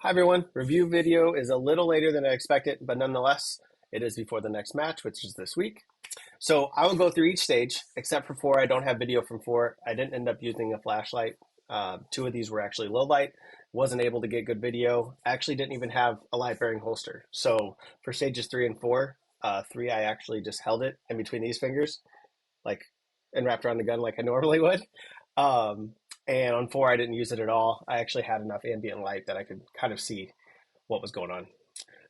Hi everyone, review video is a little later than I expected, but nonetheless, it is before the next match, which is this week. So I will go through each stage, except for 4. I don't have video from 4. I didn't end up using a flashlight. 2 of these were actually low light. Wasn't able to get good video. Actually didn't even have a light bearing holster. So for stages 3 and 4, 3 I actually just held it in between these fingers, like, and wrapped around the gun like I normally would. Um, and on 4, I didn't use it at all. I actually had enough ambient light that I could kind of see what was going on.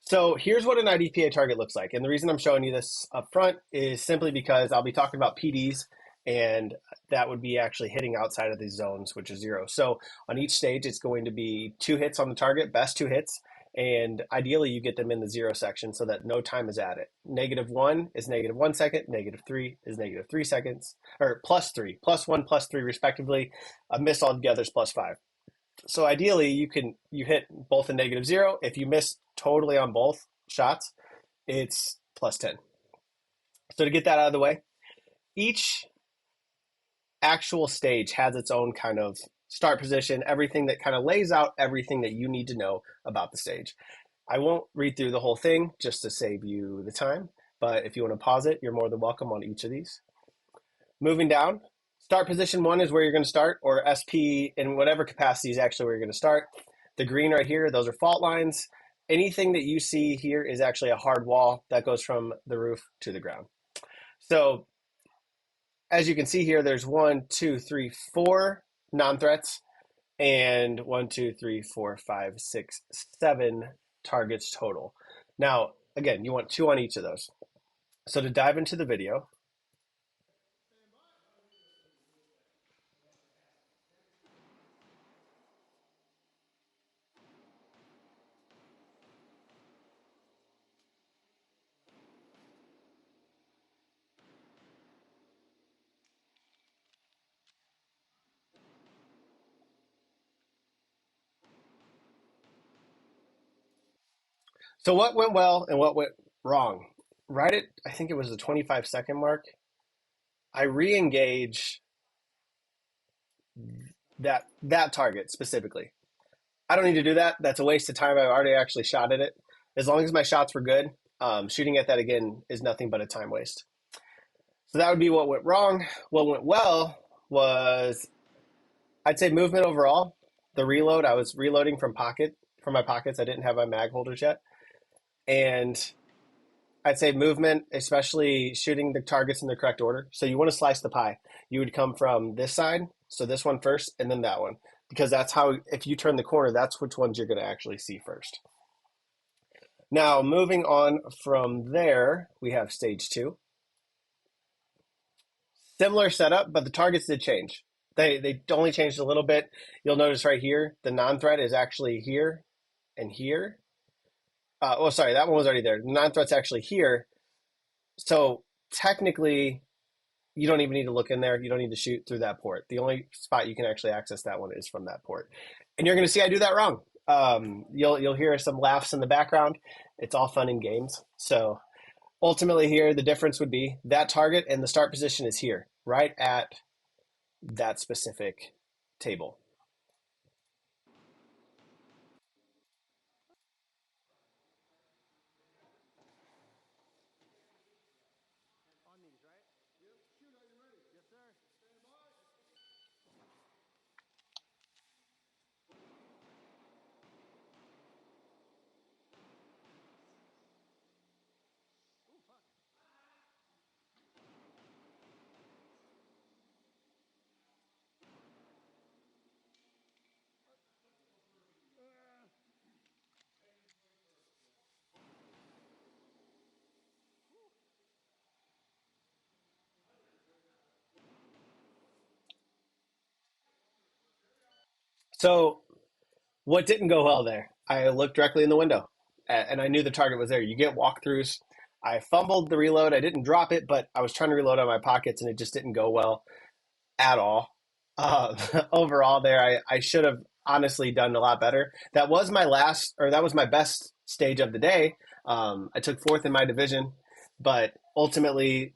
So here's what an IDPA target looks like. And the reason I'm showing you this up front is simply because I'll be talking about PDs, and that would be actually hitting outside of these zones, which is 0. So on each stage, it's going to be 2 hits on the target, best 2 hits. And ideally, you get them in the 0 section so that no time is added. -1 is -1 second, -3 is -3 seconds, or +3, +1, +3 respectively. A miss altogether is +5. So ideally, you hit both a -0. If you miss totally on both shots, it's +10. So to get that out of the way, each actual stage has its own kind of start position, everything that kind of lays out everything that you need to know about the stage. I won't read through the whole thing just to save you the time, but if you want to pause it, you're more than welcome on each of these. Moving down, start position 1 is where you're going to start, or SP in whatever capacity is actually where you're going to start. The green right here, those are fault lines. Anything that you see here is actually a hard wall that goes from the roof to the ground. So as you can see here, there's 1, 2, 3, 4 non-threats, and 1, 2, 3, 4, 5, 6, 7 targets total. Now, again, you want 2 on each of those. So to dive into the video, so what went well and what went wrong? Right at, I think it was the 25-second mark, I re-engage that target specifically. I don't need to do that. That's a waste of time. I've already actually shot at it. As long as my shots were good, shooting at that again is nothing but a time waste. So that would be what went wrong. What went well was, I'd say, movement overall. The reload, I was reloading from my pockets. I didn't have my mag holders yet. And I'd say movement, especially shooting the targets in the correct order. So you want to slice the pie. You would come from this side, so this one first, and then that one. Because that's how, if you turn the corner, that's which ones you're going to actually see first. Now, moving on from there, we have stage 2. Similar setup, but the targets did change. They only changed a little bit. You'll notice right here, the non-threat is actually here and here. Sorry, that one was already there. The non-threat's actually here. So technically, you don't even need to look in there. You don't need to shoot through that port. The only spot you can actually access that one is from that port. And you're going to see I do that wrong. You'll hear some laughs in the background. It's all fun and games. So ultimately here, the difference would be that target and the start position is here, right at that specific table. So what didn't go well there? I looked directly in the window and I knew the target was there. You get walkthroughs. I fumbled the reload. I didn't drop it, but I was trying to reload on my pockets and it just didn't go well at all. Overall, there, I should have honestly done a lot better. That was my best stage of the day. I took 4th in my division, but ultimately,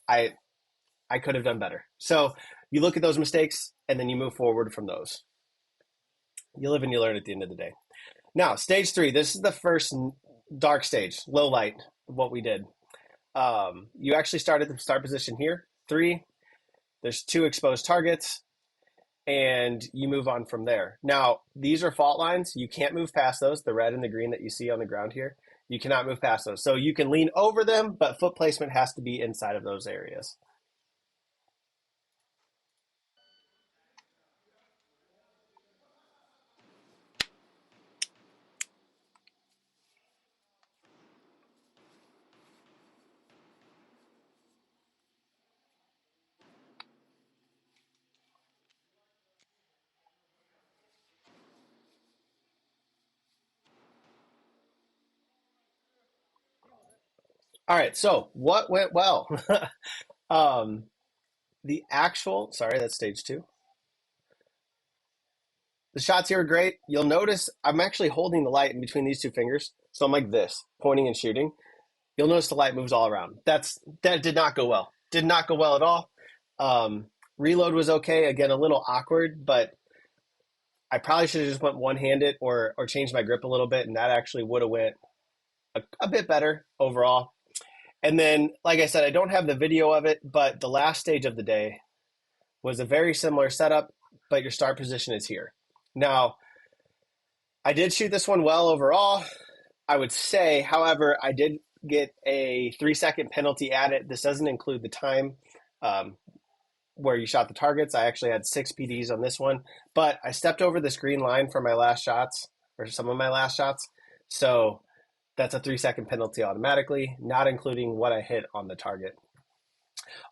I I could have done better. So you look at those mistakes and then you move forward from those. You live and you learn at the end of the day. Now, stage 3, this is the first dark stage, low light, what we did. You actually start at the start position here, 3. There's 2 exposed targets, and you move on from there. Now, these are fault lines. You can't move past those, the red and the green that you see on the ground here. You cannot move past those. So you can lean over them, but foot placement has to be inside of those areas. All right, so what went well? um, the actual, sorry, that's stage 2. The shots here are great. You'll notice I'm actually holding the light in between these 2 fingers. So I'm like this, pointing and shooting. You'll notice the light moves all around. That did not go well. Did not go well at all. Um, Reload was okay. Again, a little awkward, but I probably should have just went one-handed or changed my grip a little bit, and that actually would have went a bit better overall. And then, like I said, I don't have the video of it, but the last stage of the day was a very similar setup, but your start position is here. Now, I did shoot this one well overall, I would say. However, I did get a 3-second penalty at it. This doesn't include the time where you shot the targets. I actually had 6 PDs on this one, but I stepped over this green line for my last shots, or some of my last shots. So that's a 3-second penalty automatically, not including what I hit on the target.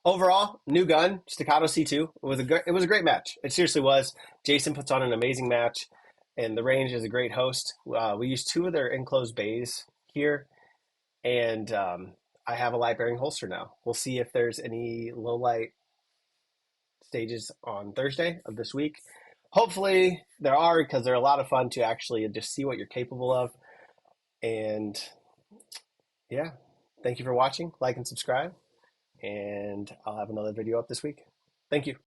Overall, new gun, Staccato C2. It was a great match. It seriously was. Jason puts on an amazing match, and the range is a great host. We used 2 of their enclosed bays here, and I have a light bearing holster now. We'll see if there's any low light stages on Thursday of this week. Hopefully there are, because they're a lot of fun to actually just see what you're capable of. And yeah, thank you for watching. Like and subscribe, and I'll have another video up this week. Thank you.